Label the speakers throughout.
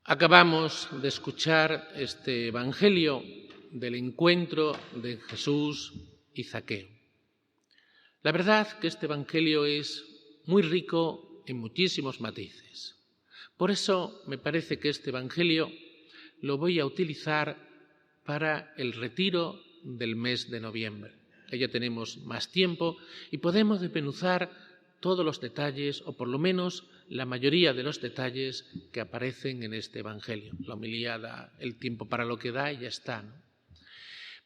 Speaker 1: Acabamos de escuchar este Evangelio del encuentro de Jesús y Zaqueo. La verdad que este Evangelio es muy rico en muchísimos matices. Por eso me parece que este Evangelio lo voy a utilizar para el retiro del mes de noviembre. Que ya tenemos más tiempo y podemos desmenuzar todos los detalles, o por lo menos la mayoría de los detalles que aparecen en este Evangelio. La homilía da el tiempo para lo que da y ya está, ¿no?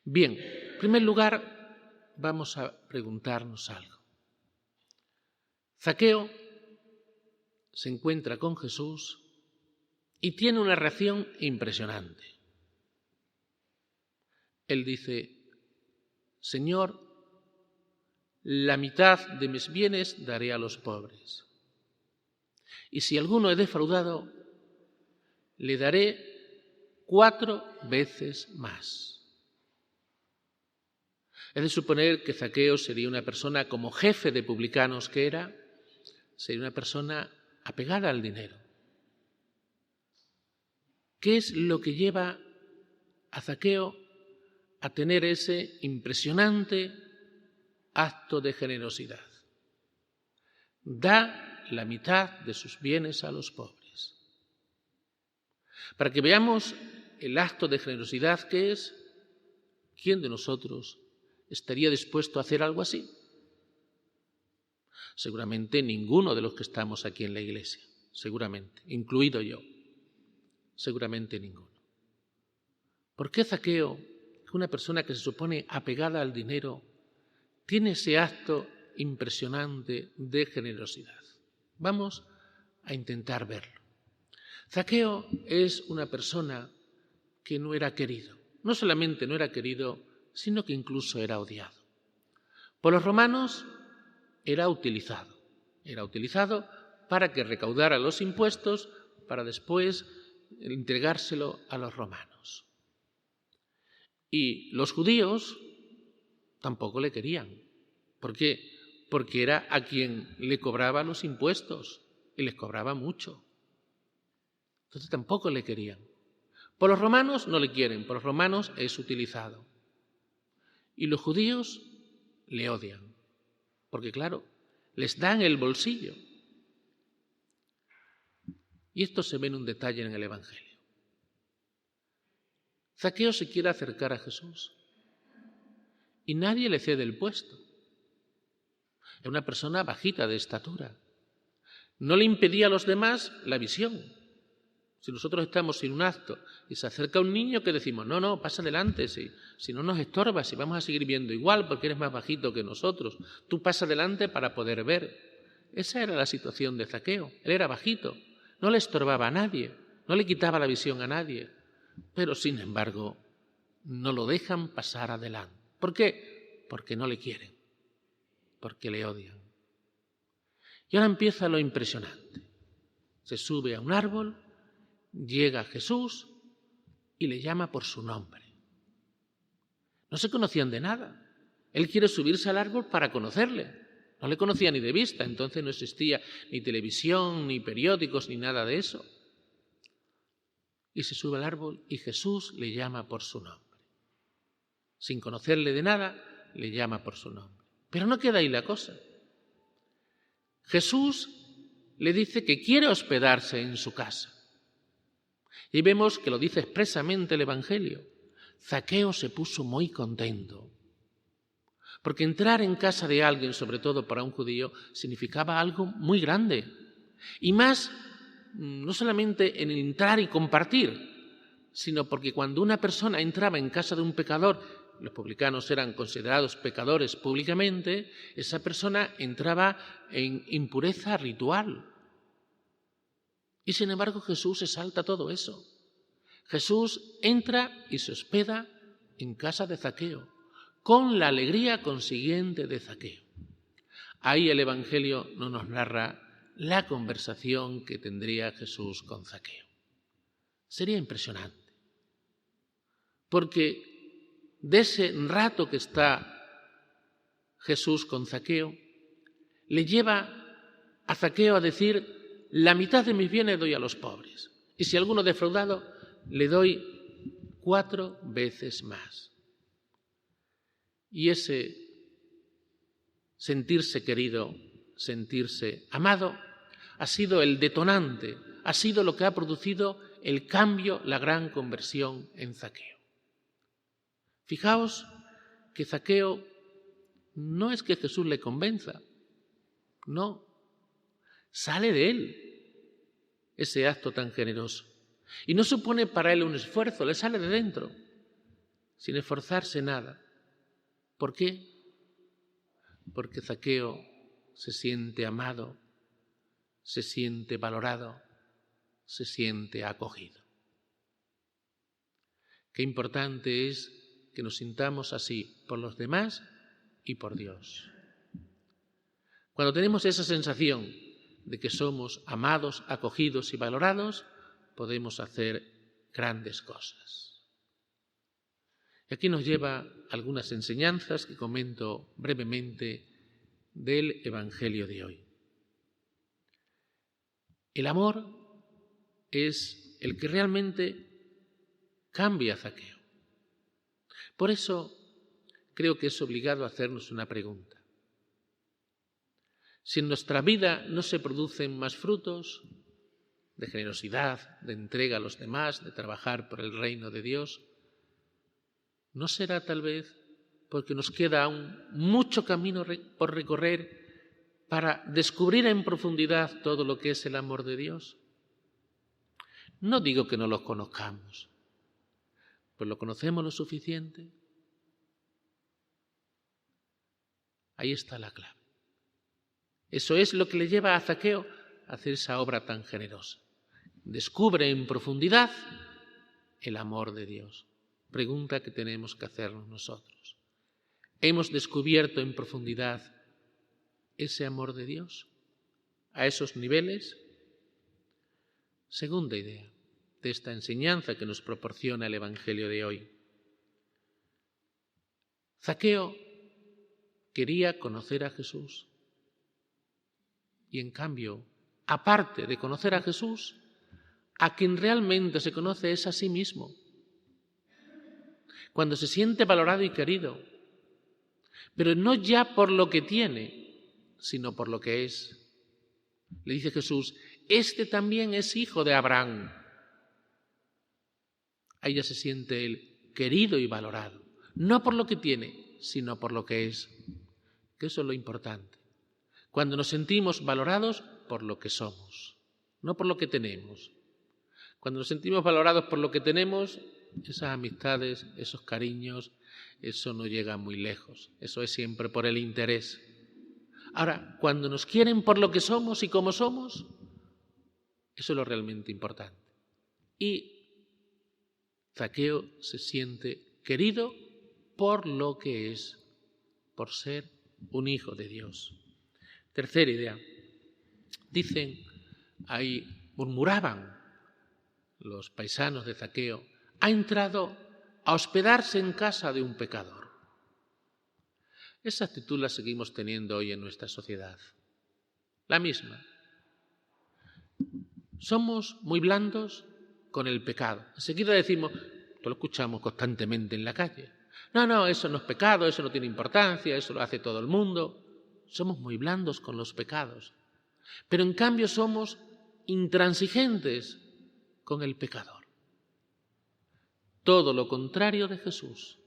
Speaker 1: Bien, en primer lugar, vamos a preguntarnos algo. Zaqueo se encuentra con Jesús y tiene una reacción impresionante. Él dice: Señor, la mitad de mis bienes daré a los pobres. Y si alguno he defraudado, le daré 4 veces más. Es de suponer que Zaqueo sería una persona, como jefe de publicanos que era, sería una persona apegada al dinero. ¿Qué es lo que lleva a Zaqueo a tener ese impresionante acto de generosidad? Da la mitad de sus bienes a los pobres. Para que veamos el acto de generosidad que es, ¿quién de nosotros estaría dispuesto a hacer algo así? Seguramente ninguno de los que estamos aquí en la iglesia, seguramente, incluido yo, seguramente ninguno. ¿Por qué Zaqueo, una persona que se supone apegada al dinero, tiene ese acto impresionante de generosidad? Vamos a intentar verlo. Zaqueo es una persona que no era querido. No solamente no era querido, sino que incluso era odiado. Por los romanos era utilizado. Era utilizado para que recaudara los impuestos para después entregárselo a los romanos. Y los judíos tampoco le querían. ¿Por qué? Porque era a quien le cobraba los impuestos y les cobraba mucho. Entonces tampoco le querían. Por los romanos no le quieren, por los romanos es utilizado. Y los judíos le odian, porque claro, les dan el bolsillo. Y esto se ve en un detalle en el Evangelio. Zaqueo se quiere acercar a Jesús y nadie le cede el puesto. Es una persona bajita de estatura. No le impedía a los demás la visión. Si nosotros estamos en un acto y se acerca un niño, ¿qué decimos? No, pasa adelante, si no nos estorbas, si vamos a seguir viendo igual porque eres más bajito que nosotros. Tú pasa adelante para poder ver. Esa era la situación de Zaqueo. Él era bajito, no le estorbaba a nadie, no le quitaba la visión a nadie, pero sin embargo no lo dejan pasar adelante. ¿Por qué? Porque no le quieren, porque le odian. Y ahora empieza lo impresionante. Se sube a un árbol, llega Jesús y le llama por su nombre. No se conocían de nada. Él quiere subirse al árbol para conocerle. No le conocía ni de vista, entonces no existía ni televisión, ni periódicos, ni nada de eso. Y se sube al árbol y Jesús le llama por su nombre. Sin conocerle de nada, le llama por su nombre. Pero no queda ahí la cosa. Jesús le dice que quiere hospedarse en su casa. Y vemos que lo dice expresamente el Evangelio. Zaqueo se puso muy contento. Porque entrar en casa de alguien, sobre todo para un judío, significaba algo muy grande. Y más, no solamente en entrar y compartir, sino porque cuando una persona entraba en casa de un pecador, los publicanos eran considerados pecadores públicamente, esa persona entraba en impureza ritual. Y sin embargo Jesús se salta todo eso. Jesús entra y se hospeda en casa de Zaqueo, con la alegría consiguiente de Zaqueo. Ahí el Evangelio no nos narra la conversación que tendría Jesús con Zaqueo. Sería impresionante, porque de ese rato que está Jesús con Zaqueo, le lleva a Zaqueo a decir: la mitad de mis bienes doy a los pobres. Y si alguno defraudado, le doy 4 veces más. Y ese sentirse querido, sentirse amado, ha sido el detonante, ha sido lo que ha producido el cambio, la gran conversión en Zaqueo. Fijaos que Zaqueo no es que Jesús le convenza, no, sale de él ese acto tan generoso. Y no supone para él un esfuerzo, le sale de dentro, sin esforzarse nada. ¿Por qué? Porque Zaqueo se siente amado, se siente valorado, se siente acogido. Qué importante es que nos sintamos así por los demás y por Dios. Cuando tenemos esa sensación de que somos amados, acogidos y valorados, podemos hacer grandes cosas. Y aquí nos lleva algunas enseñanzas que comento brevemente del Evangelio de hoy. El amor es el que realmente cambia a Zaqueo. Por eso creo que es obligado a hacernos una pregunta. Si en nuestra vida no se producen más frutos de generosidad, de entrega a los demás, de trabajar por el reino de Dios, ¿no será tal vez porque nos queda aún mucho camino por recorrer para descubrir en profundidad todo lo que es el amor de Dios? No digo que no lo conozcamos, pues lo conocemos lo suficiente. Ahí está la clave. Eso es lo que le lleva a Zaqueo a hacer esa obra tan generosa. Descubre en profundidad el amor de Dios. Pregunta que tenemos que hacernos nosotros. ¿Hemos descubierto en profundidad ese amor de Dios a esos niveles? Segunda idea de esta enseñanza que nos proporciona el Evangelio de hoy. Zaqueo quería conocer a Jesús y en cambio, aparte de conocer a Jesús, a quien realmente se conoce es a sí mismo. Cuando se siente valorado y querido, pero no ya por lo que tiene, sino por lo que es. Le dice Jesús, este también es hijo de Abraham. Ahí ya se siente él querido y valorado, no por lo que tiene, sino por lo que es. Que eso es lo importante. Cuando nos sentimos valorados por lo que somos, no por lo que tenemos. Cuando nos sentimos valorados por lo que tenemos, esas amistades, esos cariños, eso no llega muy lejos. Eso es siempre por el interés. Ahora, cuando nos quieren por lo que somos y cómo somos, eso es lo realmente importante. Y Zaqueo se siente querido por lo que es, por ser un hijo de Dios. Tercera idea. Dicen, ahí murmuraban los paisanos de Zaqueo, ha entrado a hospedarse en casa de un pecador. Esa actitud la seguimos teniendo hoy en nuestra sociedad. La misma. Somos muy blandos con el pecado. Enseguida decimos, esto lo escuchamos constantemente en la calle. No, eso no es pecado, eso no tiene importancia, eso lo hace todo el mundo. Somos muy blandos con los pecados. Pero en cambio somos intransigentes con el pecador. Todo lo contrario de Jesús.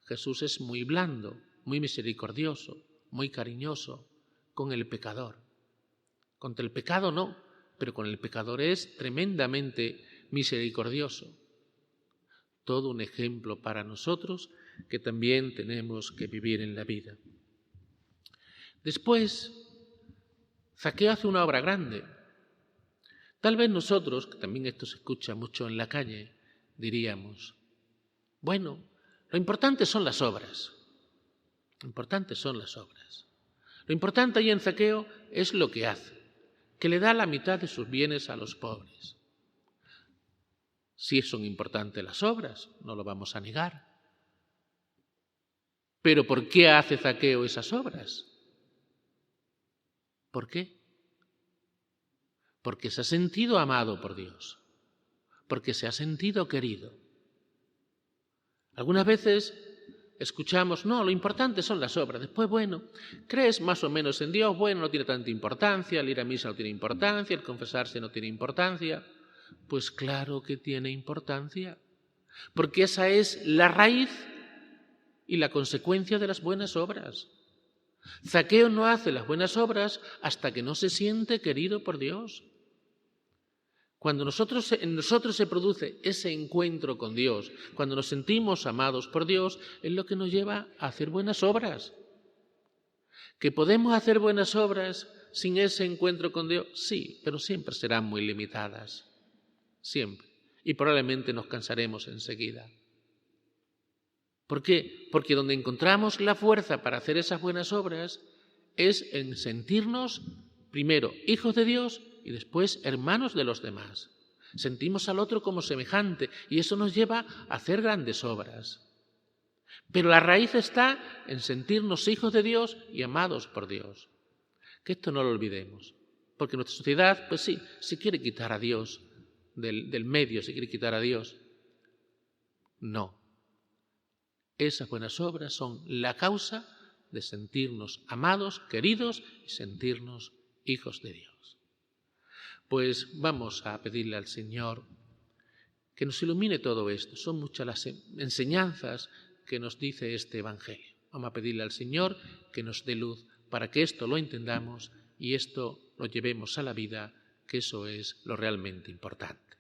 Speaker 1: Jesús es muy blando, muy misericordioso, muy cariñoso con el pecador. Contra el pecado no, pero con el pecador es tremendamente misericordioso. Todo un ejemplo para nosotros que también tenemos que vivir en la vida. Después, Zaqueo hace una obra grande. Tal vez nosotros, que también esto se escucha mucho en la calle, diríamos, bueno, lo importante son las obras. Lo importante son las obras. Lo importante ahí en Zaqueo es lo que hace, que le da la mitad de sus bienes a los pobres. Sí son importantes las obras, no lo vamos a negar. Pero ¿por qué hace Zaqueo esas obras? ¿Por qué? porque se ha sentido amado por Dios, porque se ha sentido querido. Algunas veces escuchamos, no, lo importante son las obras. Después, bueno, crees más o menos en Dios, bueno, no tiene tanta importancia, el ir a misa no tiene importancia, el confesarse no tiene importancia. Pues claro que tiene importancia, porque esa es la raíz y la consecuencia de las buenas obras. Zaqueo no hace las buenas obras hasta que no se siente querido por Dios. Cuando en nosotros se produce ese encuentro con Dios, cuando nos sentimos amados por Dios, es lo que nos lleva a hacer buenas obras. ¿Que podemos hacer buenas obras sin ese encuentro con Dios? Sí, pero siempre serán muy limitadas. Siempre. Y probablemente nos cansaremos enseguida. ¿Por qué? Porque donde encontramos la fuerza para hacer esas buenas obras es en sentirnos, primero, hijos de Dios y después hermanos de los demás. Sentimos al otro como semejante y eso nos lleva a hacer grandes obras. Pero la raíz está en sentirnos hijos de Dios y amados por Dios. Que esto no lo olvidemos, porque nuestra sociedad, pues sí, se quiere quitar a Dios del medio, se quiere quitar a Dios. No. Esas buenas obras son la causa de sentirnos amados, queridos y sentirnos hijos de Dios. Pues vamos a pedirle al Señor que nos ilumine todo esto. Son muchas las enseñanzas que nos dice este Evangelio. Vamos a pedirle al Señor que nos dé luz para que esto lo entendamos y esto lo llevemos a la vida, que eso es lo realmente importante.